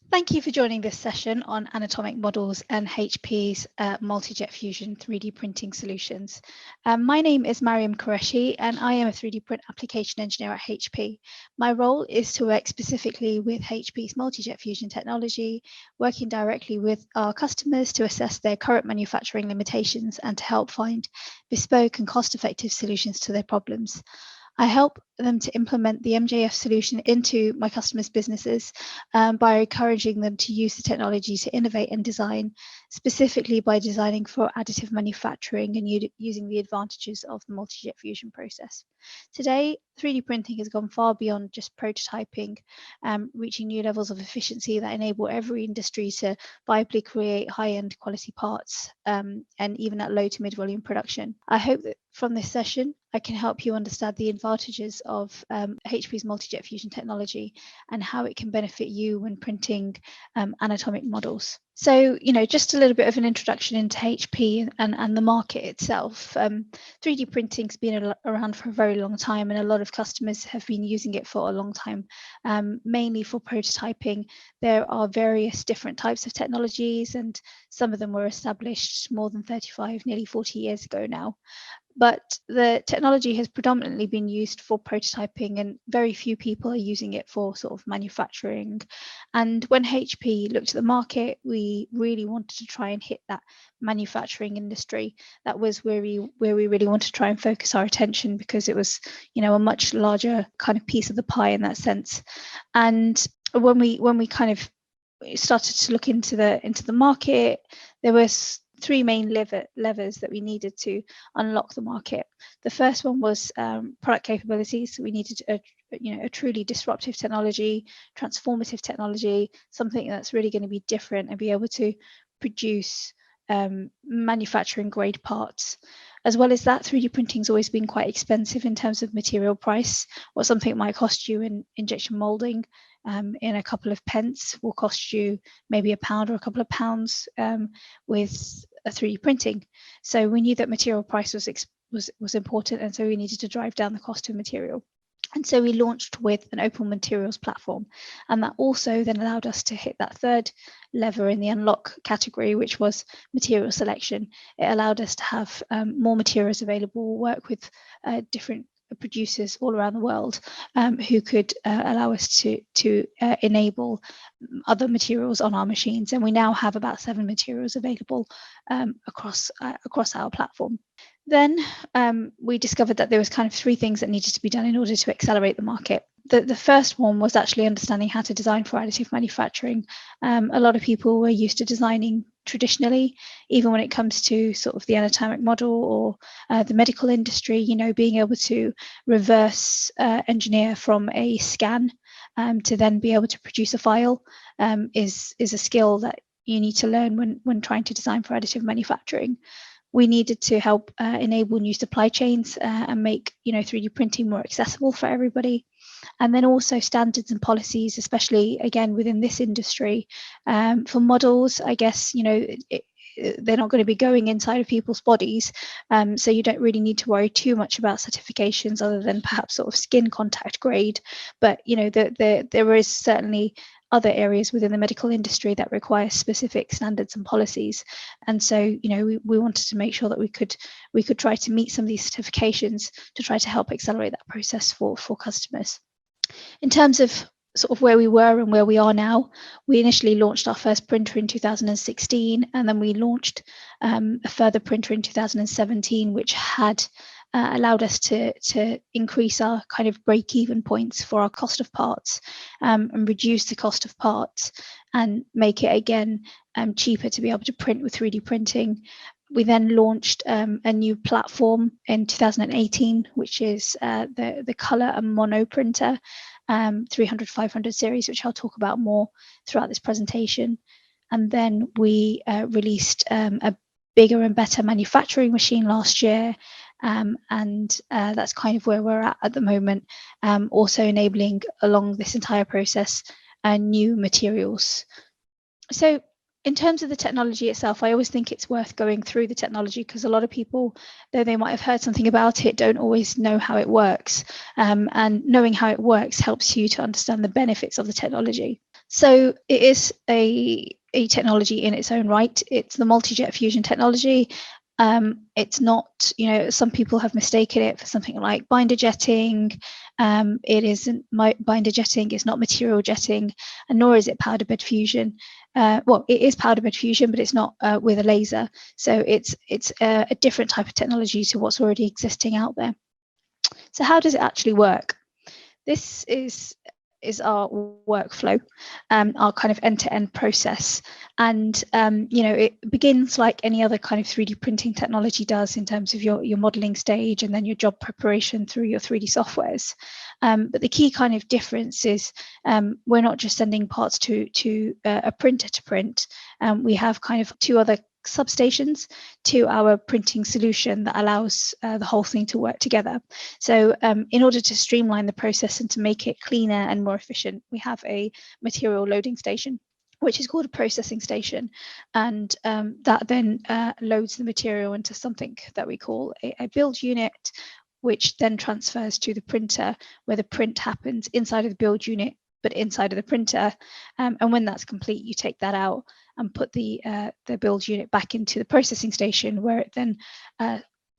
Thank you for joining this session on anatomic models and HP's Multijet Fusion 3D printing solutions. My name is Maryam Qureshi and I am a 3D print application engineer at HP. My role is to work specifically with HP's Multijet Fusion technology, working directly with our customers to assess their current manufacturing limitations and to help find bespoke and cost-effective solutions to their problems. I help them to implement the MJF solution into my customers' businesses by encouraging them to use the technology to innovate and design, specifically by designing for additive manufacturing and using the advantages of the multi-jet fusion process. Today, 3D printing has gone far beyond just prototyping, reaching new levels of efficiency that enable every industry to viably create high-end quality parts and even at low to mid-volume production. I hope that from this session, I can help you understand the advantages of HP's multi-jet fusion technology and how it can benefit you when printing anatomic models. So, just a little bit of an introduction into HP and the market itself. 3D printing's been around for a very long time, and a lot of customers have been using it for a long time, mainly for prototyping. There are various different types of technologies, and some of them were established more than 35, nearly 40 years ago now. But the technology has predominantly been used for prototyping, and very few people are using it for sort of manufacturing. And when HP looked at the market, we really wanted to try and hit that manufacturing industry. That was where we really wanted to try and focus our attention, because it was, a much larger kind of piece of the pie in that sense. And when we kind of started to look into the market, there was three main levers that we needed to unlock the market. The first one was product capabilities. So we needed a truly disruptive technology, transformative technology, something that's really going to be different and be able to produce manufacturing grade parts. As well as that, 3D printing's always been quite expensive in terms of material price. What something might cost you in injection molding in a couple of pence will cost you maybe £1 or a couple of pounds with a 3D printing. So we knew that material price was important, and so we needed to drive down the cost of material. And so we launched with an open materials platform, and that also then allowed us to hit that third lever in the unlock category, which was material selection. It allowed us to have more materials available, work with different producers all around the world who could allow us to enable other materials on our machines. And we now have about 7 materials available across our platform. Then we discovered that there was kind of 3 things that needed to be done in order to accelerate the market. The first one was actually understanding how to design for additive manufacturing. A lot of people were used to designing traditionally, even when it comes to sort of the anatomic model or the medical industry, being able to reverse engineer from a scan to then be able to produce a file is a skill that you need to learn when trying to design for additive manufacturing. We needed to help enable new supply chains and make 3D printing more accessible for everybody. And then also standards and policies, especially again within this industry. For models, I guess they're not going to be going inside of people's bodies, so you don't really need to worry too much about certifications other than perhaps sort of skin contact grade. But there is certainly other areas within the medical industry that require specific standards and policies, and so we wanted to make sure that we could try to meet some of these certifications to try to help accelerate that process for customers. In terms of sort of where we were and where we are now, we initially launched our first printer in 2016, and then we launched a further printer in 2017, which had allowed us to increase our kind of break-even points for our cost of parts and reduce the cost of parts and make it again cheaper to be able to print with 3D printing. We then launched a new platform in 2018, which is the color and mono printer 300-500 series, which I'll talk about more throughout this presentation. And then we released a bigger and better manufacturing machine last year, and that's kind of where we're at the moment, also enabling along this entire process new materials. So in terms of the technology itself, I always think it's worth going through the technology, because a lot of people, though they might have heard something about it, don't always know how it works. And knowing how it works helps you to understand the benefits of the technology. So it is a technology in its own right. It's the Multijet Fusion technology. It's not, some people have mistaken it for something like binder jetting. It isn't binder jetting, it's not material jetting, and nor is it powder bed fusion. Well, it is powder bed fusion, but it's not with a laser. So it's a different type of technology to what's already existing out there. So how does it actually work? This is our workflow, our kind of end-to-end process. And, it begins like any other kind of 3D printing technology does in terms of your modeling stage and then your job preparation through your 3D softwares. But the key kind of difference is we're not just sending parts to a printer to print. We have kind of two other substations to our printing solution that allows the whole thing to work together. So in order to streamline the process and to make it cleaner and more efficient, we have a material loading station, which is called a processing station, and that then loads the material into something that we call a build unit, which then transfers to the printer, where the print happens inside of the build unit, but inside of the printer. And when that's complete, you take that out and put the build unit back into the processing station, where it then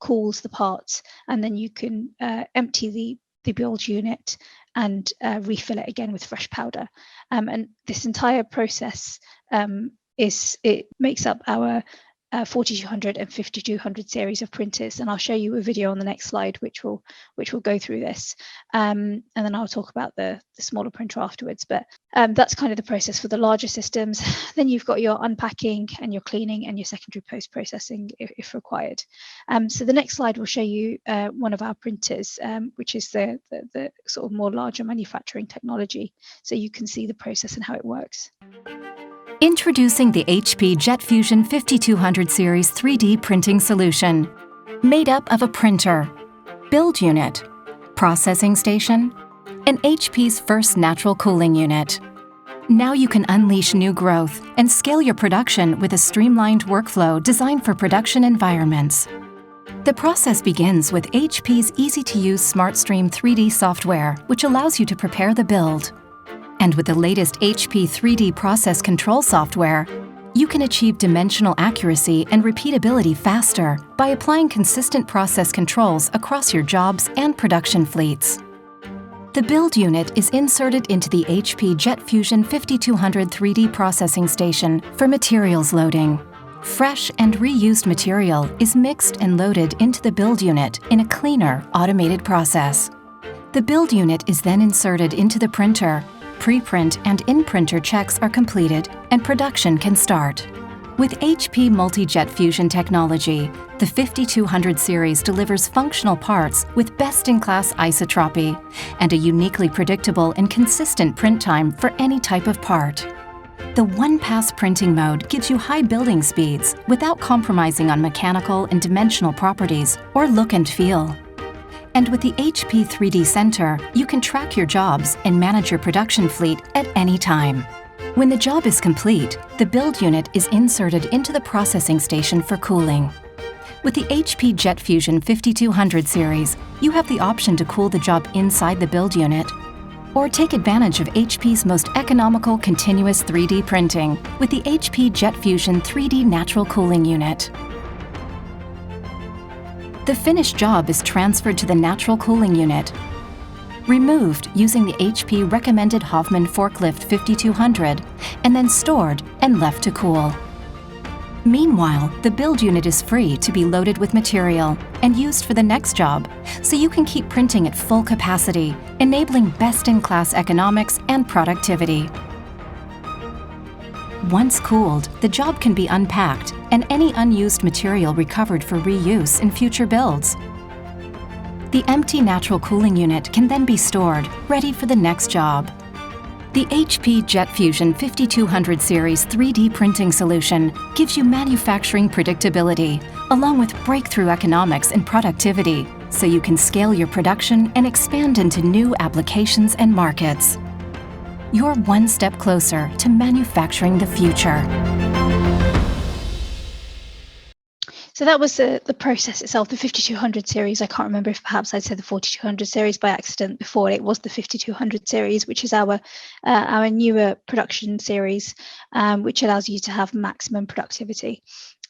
cools the parts, and then you can empty the build unit and refill it again with fresh powder. And this entire process makes up our 4200 and 5200 series of printers, and I'll show you a video on the next slide which will go through this, and then I'll talk about the smaller printer afterwards. But that's kind of the process for the larger systems. Then you've got your unpacking and your cleaning and your secondary post-processing if required. So the next slide will show you one of our printers, which is the sort of more larger manufacturing technology, so you can see the process and how it works. Introducing the HP Jet Fusion 5200 series 3D printing solution. Made up of a printer, build unit, processing station, and HP's first natural cooling unit. Now you can unleash new growth and scale your production with a streamlined workflow designed for production environments. The process begins with HP's easy-to-use SmartStream 3D software, which allows you to prepare the build. And with the latest HP 3D process control software, you can achieve dimensional accuracy and repeatability faster by applying consistent process controls across your jobs and production fleets. The build unit is inserted into the HP Jet Fusion 5200 3D processing station for materials loading. Fresh and reused material is mixed and loaded into the build unit in a cleaner, automated process. The build unit is then inserted into the printer. Pre-print and in-printer checks are completed and production can start. With HP Multijet Fusion technology, the 5200 series delivers functional parts with best-in-class isotropy and a uniquely predictable and consistent print time for any type of part. The one-pass printing mode gives you high building speeds without compromising on mechanical and dimensional properties or look and feel. And with the HP 3D Center, you can track your jobs and manage your production fleet at any time. When the job is complete, the build unit is inserted into the processing station for cooling. With the HP Jet Fusion 5200 series, you have the option to cool the job inside the build unit, or take advantage of HP's most economical continuous 3D printing with the HP Jet Fusion 3D Natural Cooling Unit. The finished job is transferred to the natural cooling unit, removed using the HP recommended Hoffman Forklift 5200, and then stored and left to cool. Meanwhile, the build unit is free to be loaded with material and used for the next job, so you can keep printing at full capacity, enabling best-in-class economics and productivity. Once cooled, the job can be unpacked and any unused material recovered for reuse in future builds. The empty natural cooling unit can then be stored, ready for the next job. The HP Jet Fusion 5200 series 3D printing solution gives you manufacturing predictability, along with breakthrough economics and productivity, so you can scale your production and expand into new applications and markets. You're one step closer to manufacturing the future. So that was the process itself, the 5200 series. I can't remember if perhaps I'd said the 4200 series by accident before. It was the 5200 series, which is our newer production series, which allows you to have maximum productivity.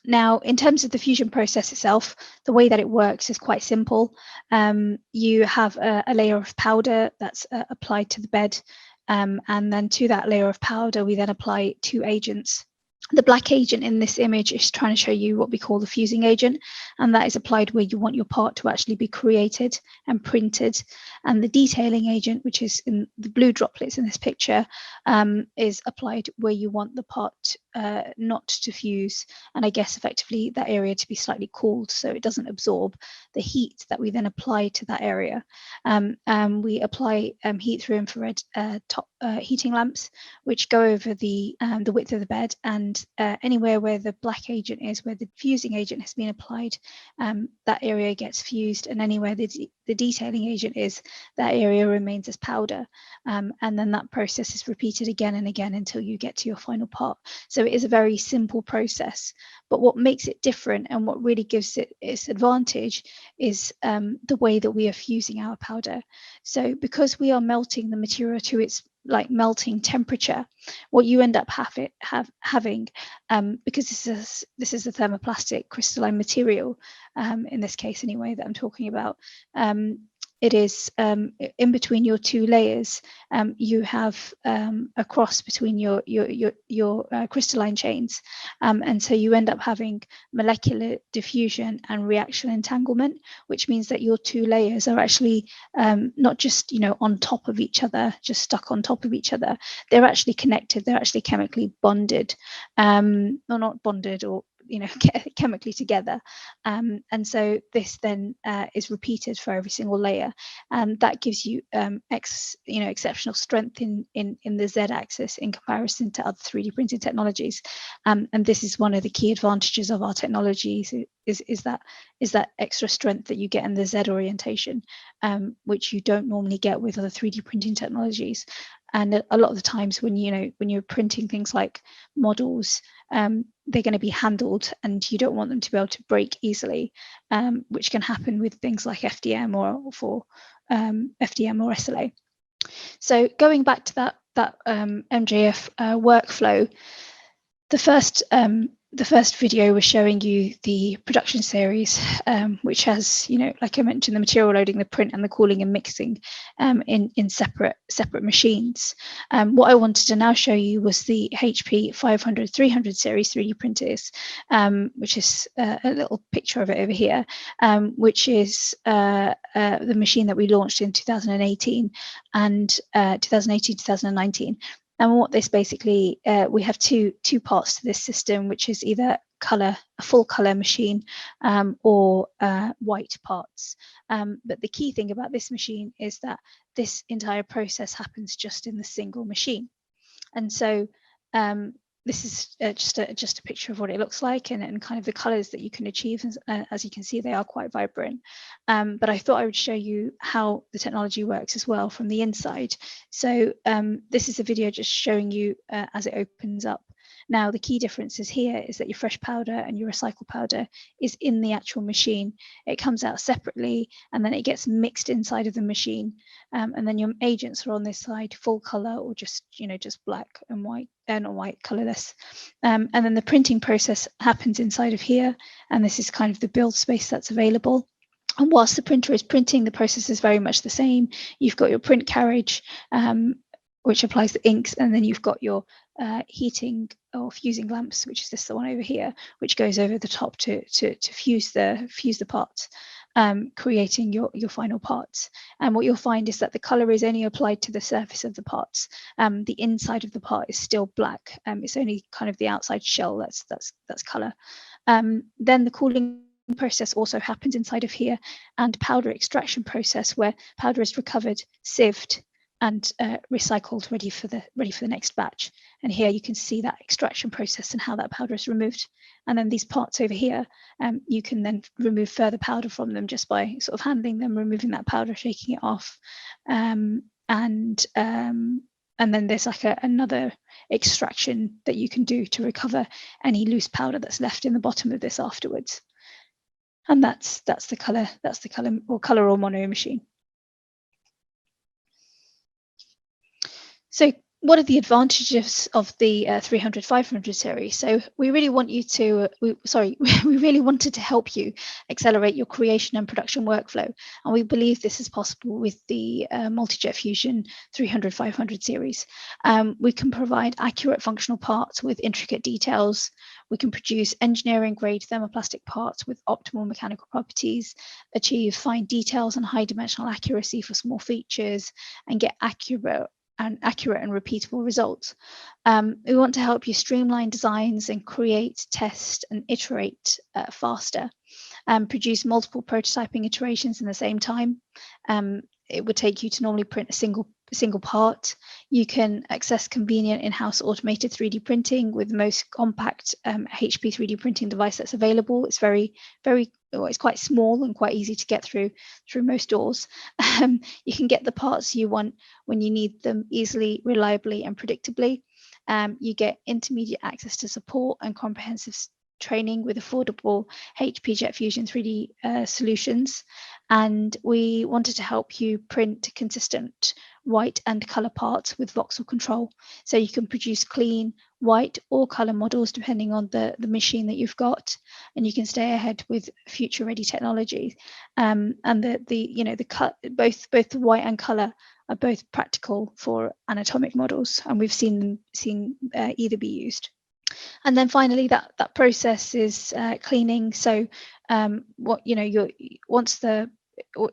Now, in terms of the fusion process itself, the way that it works is quite simple. You have a layer of powder that's applied to the bed, and then to that layer of powder, we then apply 2 agents. The black agent in this image is trying to show you what we call the fusing agent, and that is applied where you want your part to actually be created and printed. And the detailing agent, which is in the blue droplets in this picture, is applied where you want the part not to fuse, and I guess effectively that area to be slightly cooled so it doesn't absorb the heat that we then apply to that area. We apply heat through infrared heating lamps, which go over the width of the bed, and anywhere where the black agent is, where the fusing agent has been applied, that area gets fused, and anywhere the detailing agent is, that area remains as powder. And then that process is repeated again and again until you get to your final part. So it is a very simple process, but what makes it different and what really gives it its advantage is the way that we are fusing our powder. So because we are melting the material to its like melting temperature, what you end up having, because this is a thermoplastic crystalline material, in this case anyway that I'm talking about, it is in between your 2 layers. You have a cross between your crystalline chains, and so you end up having molecular diffusion and reaction entanglement, which means that your 2 layers are actually not just on top of each other, just stuck on top of each other. They're actually connected. They're actually chemically bonded, or not bonded, or chemically together, and so this then is repeated for every single layer, and that gives you exceptional strength in the z-axis in comparison to other 3D printing technologies, and this is one of the key advantages of our technologies, is that extra strength that you get in the z orientation, which you don't normally get with other 3D printing technologies. And a lot of the times when you're printing things like models, they're going to be handled, and you don't want them to be able to break easily, which can happen with things like FDM or for FDM or SLA. So going back to that MJF workflow, the first video was showing you the production series, which has, like I mentioned, the material loading, the print, and the cooling and mixing in separate machines. What I wanted to now show you was the HP 500-300 series 3D printers, which is a little picture of it over here, which is the machine that we launched in 2018 and 2018-2019. And what this basically, we have two parts to this system, which is either a full color machine, or white parts. But the key thing about this machine is that this entire process happens just in the single machine. And so this is just a picture of what it looks like, and kind of the colors that you can achieve. As you can see, they are quite vibrant. But I thought I would show you how the technology works as well from the inside. So this is a video just showing you as it opens up. Now, the key differences here is that your fresh powder and your recycled powder is in the actual machine. It comes out separately, and then it gets mixed inside of the machine. And then your agents are on this side, full color, or just black and white, not white, colorless. And then the printing process happens inside of here, and this is kind of the build space that's available. And whilst the printer is printing, the process is very much the same. You've got your print carriage, which applies the inks, and then you've got your heating or fusing lamps, which is this one over here, which goes over the top to fuse the parts, creating your final parts. And what you'll find is that the color is only applied to the surface of the parts. The inside of the part is still black. It's only kind of the outside shell that's color. Then the cooling process also happens inside of here, and powder extraction process, where powder is recovered, sieved, and recycled, ready for the next batch. And here you can see that extraction process and how that powder is removed. And then these parts over here, you can then remove further powder from them just by sort of handling them, removing that powder, shaking it off, and then there's like another extraction that you can do to recover any loose powder that's left in the bottom of this afterwards. And that's the color or mono machine. So what are the advantages of the 300-500 series? So we really want you to, we really wanted to help you accelerate your creation and production workflow. And we believe this is possible with the Multijet Fusion 300-500 series. We can provide accurate functional parts with intricate details. We can produce engineering grade thermoplastic parts with optimal mechanical properties, achieve fine details and high dimensional accuracy for small features, and get accurate and repeatable results. We want to help you streamline designs and create, test, and iterate faster, produce multiple prototyping iterations in the same time. It would take you to normally print a single part. You can access convenient in-house automated 3D printing with the most compact HP 3D printing device that's available. It's it's quite small and quite easy to get through most doors. You can get the parts you want when you need them easily, reliably, and predictably. You get intermediate access to support and comprehensive training with affordable HP Jet Fusion 3D solutions. And we wanted to help you print consistent white and color parts with voxel control. So you can produce clean white or color models depending on the machine that you've got, and you can stay ahead with future ready technology. And both the white and color are both practical for anatomic models, and we've seen either be used. And then finally, that process is cleaning. So once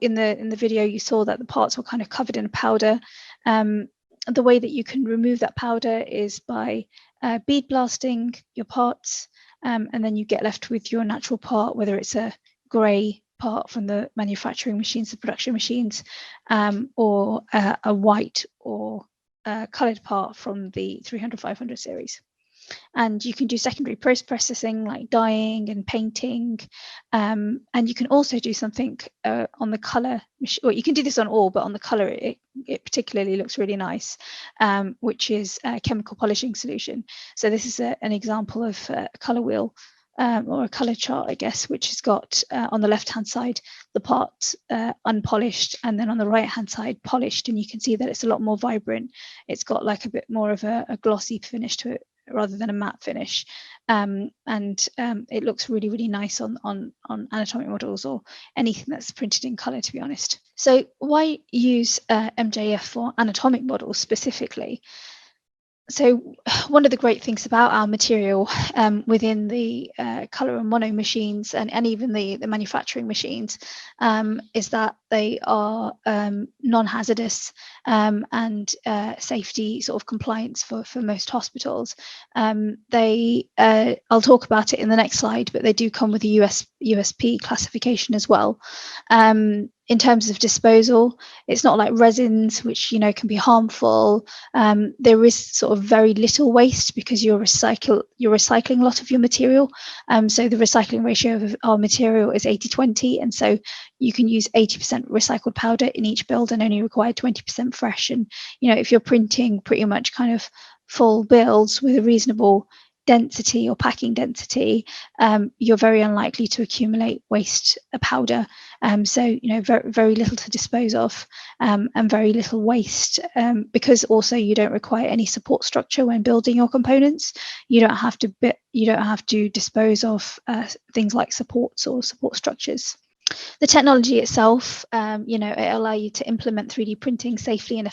in the video you saw that the parts were kind of covered in powder. The way that you can remove that powder is by bead blasting your parts, and then you get left with your natural part, whether it's a grey part from the manufacturing machines, the production machines, or a white or coloured part from the 300-500 series. And you can do secondary post-processing like dyeing and painting, and you can also do something on the color. Well, you can do this on all, but on the color it particularly looks really nice, which is a chemical polishing solution. So this is an example of a color wheel, or a color chart, I guess, which has got on the left hand side the part unpolished, and then on the right hand side polished, and you can see that it's a lot more vibrant. It's got like a bit more of a glossy finish to it rather than a matte finish, and it looks really, really nice on anatomic models or anything that's printed in color, to be honest. So why use MJF for anatomic models specifically? So one of the great things about our material within the color and mono machines and even the manufacturing machines is that they are non-hazardous and safety sort of compliance for most hospitals. I'll talk about it in the next slide, but they do come with a USP classification as well. In terms of disposal, it's not like resins, which can be harmful. There is sort of very little waste because you're recycling a lot of your material. So the recycling ratio of our material is 80-20, and so you can use 80% recycled powder in each build and only require 20% fresh. And if you're printing pretty much kind of full builds with a reasonable density or packing density, you're very unlikely to accumulate waste powder. So very, very little to dispose of, and very little waste, because also you don't require any support structure when building your components. You don't have to dispose of things like supports or support structures. The technology itself, it allows you to implement 3D printing safely and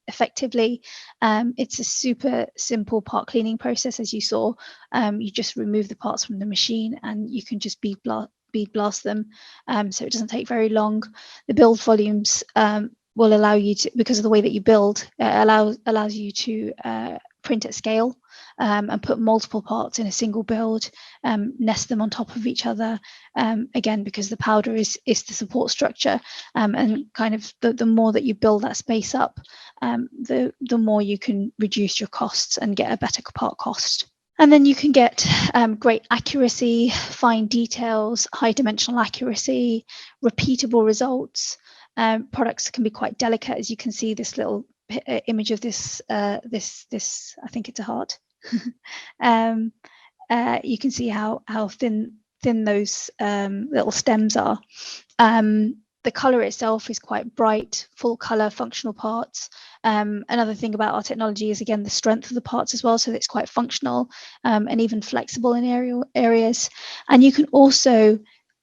effectively. It's a super simple part cleaning process, as you saw. You just remove the parts from the machine and you can just bead blast them. So it doesn't take very long. The build volumes will allow you to, because of the way that you build, allows you to print at scale, and put multiple parts in a single build, nest them on top of each other, again because the powder is the support structure, and kind of the more that you build that space up, the more you can reduce your costs and get a better part cost. And then you can get great accuracy, fine details, high dimensional accuracy, repeatable results. Products can be quite delicate, as you can see this little image of this I think it's a heart. You can see how thin thin those little stems are. The color itself is quite bright, full color, functional parts. Another thing about our technology is, again, the strength of the parts as well, so it's quite functional and even flexible in areas. And you can also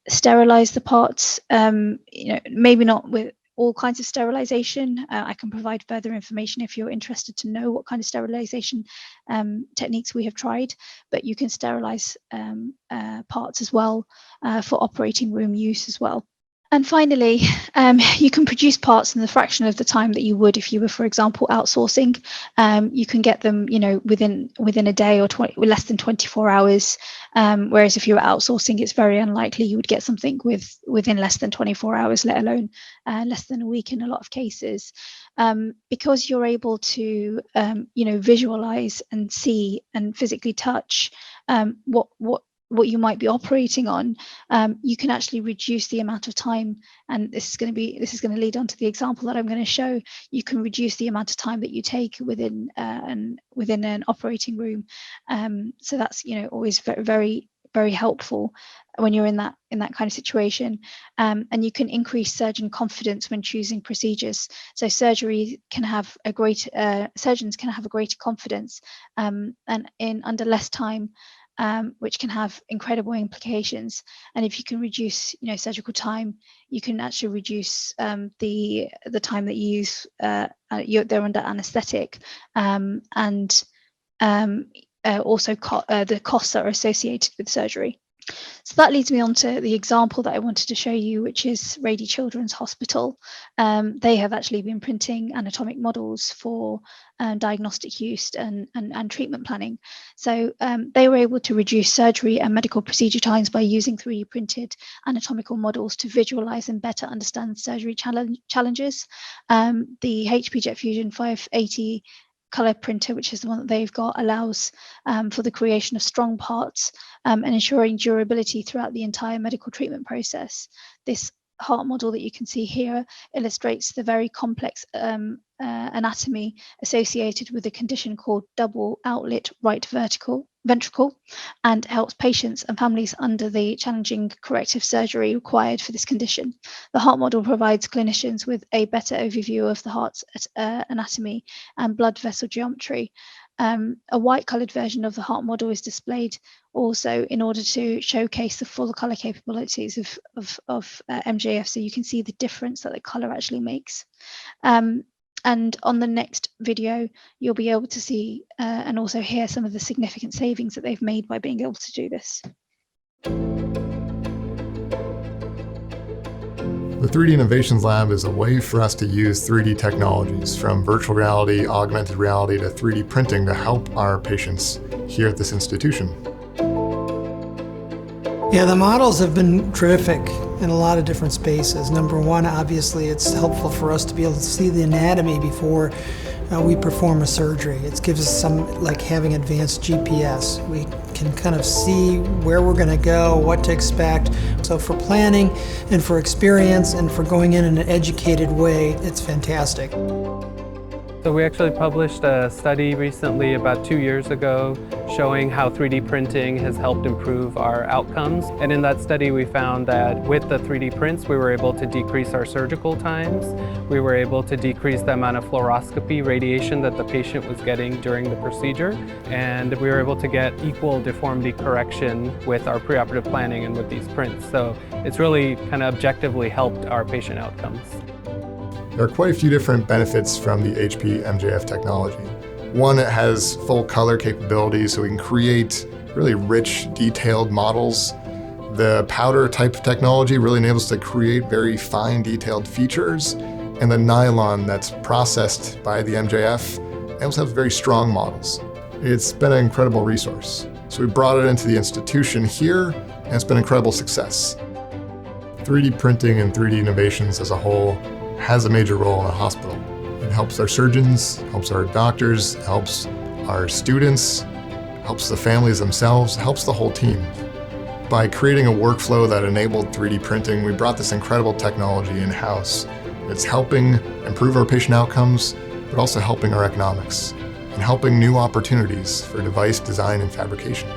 sterilize the parts, maybe not with all kinds of sterilization. I can provide further information if you're interested to know what kind of sterilization techniques we have tried, but you can sterilize parts as well for operating room use as well. And finally, you can produce parts in the fraction of the time that you would if you were, for example, outsourcing. You can get them, within a day or less than 24 hours. Whereas if you were outsourcing, it's very unlikely you would get something within less than 24 hours, let alone less than a week in a lot of cases. Because you're able to, visualize and see and physically touch what you might be operating on, you can actually reduce the amount of time. And this is going to lead on to the example that I'm going to show. You can reduce the amount of time that you take within an operating room. So that's always very, very, very helpful when you're in that kind of situation. And you can increase surgeon confidence when choosing procedures. So surgeons can have a greater confidence and in under less time. Which can have incredible implications. And if you can reduce, surgical time, you can actually reduce the time that you use. They're under anaesthetic, and also the costs that are associated with surgery. So that leads me on to the example that I wanted to show you, which is Rady Children's Hospital. They have actually been printing anatomic models for diagnostic use and treatment planning. So they were able to reduce surgery and medical procedure times by using 3D printed anatomical models to visualize and better understand surgery challenges. The HP Jet Fusion 580 color printer, which is the one that they've got, allows for the creation of strong parts and ensuring durability throughout the entire medical treatment process. This heart model that you can see here illustrates the very complex anatomy associated with a condition called double outlet right ventricle, and helps patients and families under the challenging corrective surgery required for this condition. The heart model provides clinicians with a better overview of the heart's anatomy and blood vessel geometry. A white coloured version of the heart model is displayed also in order to showcase the full colour capabilities of MJF, so you can see the difference that the colour actually makes. And on the next video, you'll be able to see and also hear some of the significant savings that they've made by being able to do this. The 3D Innovations Lab is a way for us to use 3D technologies, from virtual reality, augmented reality, to 3D printing, to help our patients here at this institution. Yeah, the models have been terrific in a lot of different spaces. Number one, obviously, it's helpful for us to be able to see the anatomy before we perform a surgery. It gives us some, like having advanced GPS. We can kind of see where we're going to go, what to expect. So for planning and for experience and for going in an educated way, it's fantastic. So we actually published a study recently, about 2 years ago, showing how 3D printing has helped improve our outcomes. And in that study we found that with the 3D prints we were able to decrease our surgical times. We were able to decrease the amount of fluoroscopy radiation that the patient was getting during the procedure. And we were able to get equal deformity correction with our preoperative planning and with these prints. So it's really kind of objectively helped our patient outcomes. There are quite a few different benefits from the HP MJF technology. One, it has full color capabilities, so we can create really rich, detailed models. The powder type of technology really enables us to create very fine, detailed features. And the nylon that's processed by the MJF enables us to have very strong models. It's been an incredible resource. So we brought it into the institution here, and it's been an incredible success. 3D printing and 3D innovations as a whole has a major role in a hospital. It helps our surgeons, helps our doctors, helps our students, helps the families themselves, helps the whole team. By creating a workflow that enabled 3D printing, we brought this incredible technology in-house. It's helping improve our patient outcomes, but also helping our economics and helping new opportunities for device design and fabrication.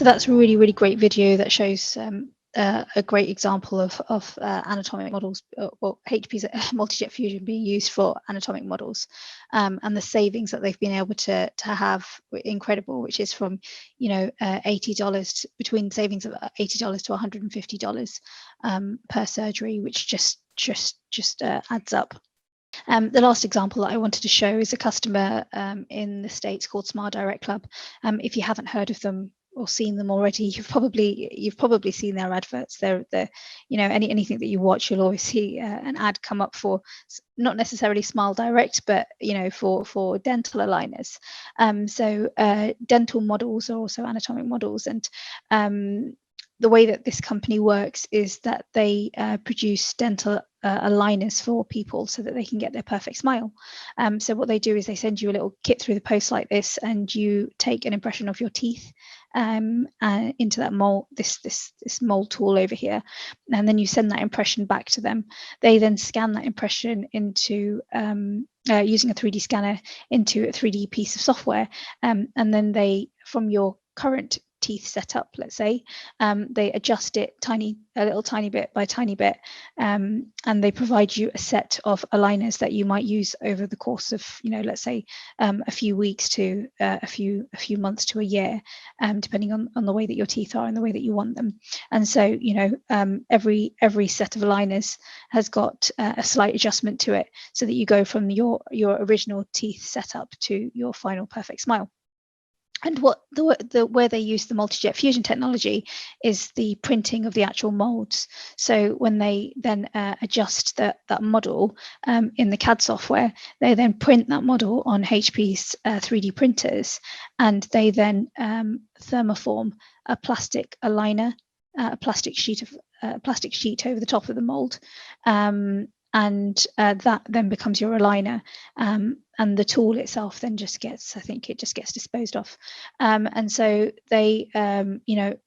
So that's a really, really great video that shows a great example of anatomic models, or HP's Multijet Fusion being used for anatomic models, and the savings that they've been able to have incredible, which is from $80 between savings of $80 to $150 per surgery, which just adds up. The last example that I wanted to show is a customer in the States called SmileDirectClub. If you haven't heard of them or seen them already, you've probably seen their adverts. They're anything that you watch, you'll always see an ad come up for not necessarily SmileDirect, but for dental aligners. So dental models are also anatomic models, and the way that this company works is that they produce dental aligners for people so that they can get their perfect smile. So what they do is they send you a little kit through the post like this, and you take an impression of your teeth into that mold, this mold tool over here, and then you send that impression back to them. They then scan that impression into using a 3D scanner into a 3D piece of software, and then they, from your current teeth setup, let's say, they adjust it a little tiny bit by tiny bit, and they provide you a set of aligners that you might use over the course of, let's say, a few weeks to a few months to a year, depending on the way that your teeth are and the way that you want them. And so, every set of aligners has got a slight adjustment to it, so that you go from your original teeth setup to your final perfect smile. And where they use the Multijet Fusion technology is the printing of the actual molds. So when they then adjust that model in the CAD software, they then print that model on HP's 3D printers, and they then thermoform a plastic aligner, a plastic sheet over the top of the mold. And that then becomes your aligner, and the tool itself then just gets disposed of. And so they,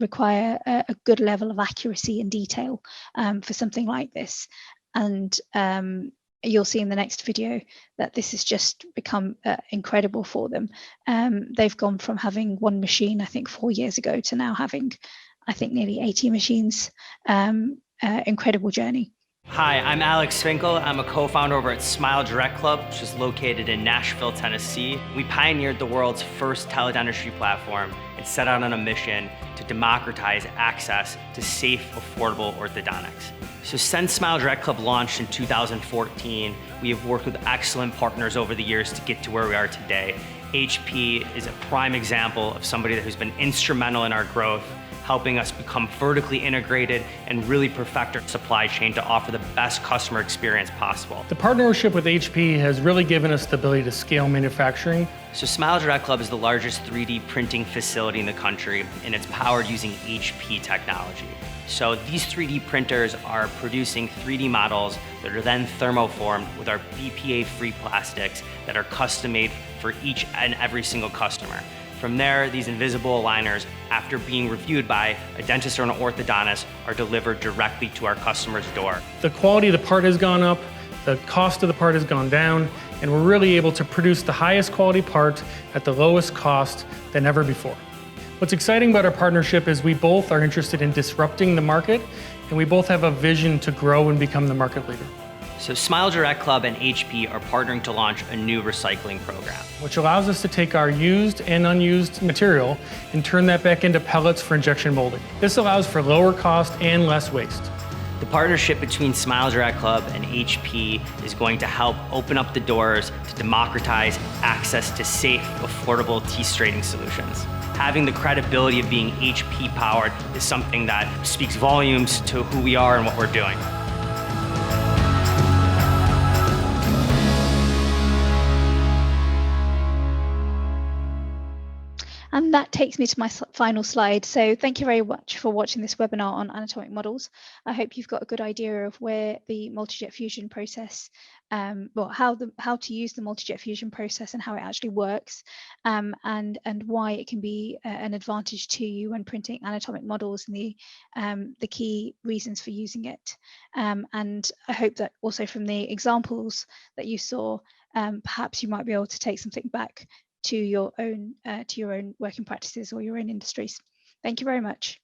require a good level of accuracy and detail for something like this. And you'll see in the next video that this has just become incredible for them. They've gone from having one machine, I think 4 years ago, to now having, I think, nearly 80 machines. Incredible journey. Hi, I'm Alex Finkel. I'm a co-founder over at SmileDirectClub, which is located in Nashville, Tennessee. We pioneered the world's first teledentistry platform and set out on a mission to democratize access to safe, affordable orthodontics. So since SmileDirectClub launched in 2014, we have worked with excellent partners over the years to get to where we are today. HP is a prime example of somebody who's been instrumental in our growth, helping us become vertically integrated and really perfect our supply chain to offer the best customer experience possible. The partnership with HP has really given us the ability to scale manufacturing. So SmileDirectClub is the largest 3D printing facility in the country, and it's powered using HP technology. So these 3D printers are producing 3D models that are then thermoformed with our BPA-free plastics that are custom made for each and every single customer. From there, these invisible aligners, after being reviewed by a dentist or an orthodontist, are delivered directly to our customer's door. The quality of the part has gone up, the cost of the part has gone down, and we're really able to produce the highest quality part at the lowest cost than ever before. What's exciting about our partnership is we both are interested in disrupting the market, and we both have a vision to grow and become the market leader. So SmileDirectClub and HP are partnering to launch a new recycling program, which allows us to take our used and unused material and turn that back into pellets for injection molding. This allows for lower cost and less waste. The partnership between SmileDirectClub and HP is going to help open up the doors to democratize access to safe, affordable teeth straightening solutions. Having the credibility of being HP powered is something that speaks volumes to who we are and what we're doing. And that takes me to my final slide. So thank you very much for watching this webinar on anatomic models. I hope you've got a good idea of where the Multijet Fusion process, how to use the Multijet Fusion process and how it actually works, and why it can be an advantage to you when printing anatomic models, and the key reasons for using it. And I hope that also from the examples that you saw, perhaps you might be able to take something back to your own working practices or your own industries. Thank you very much.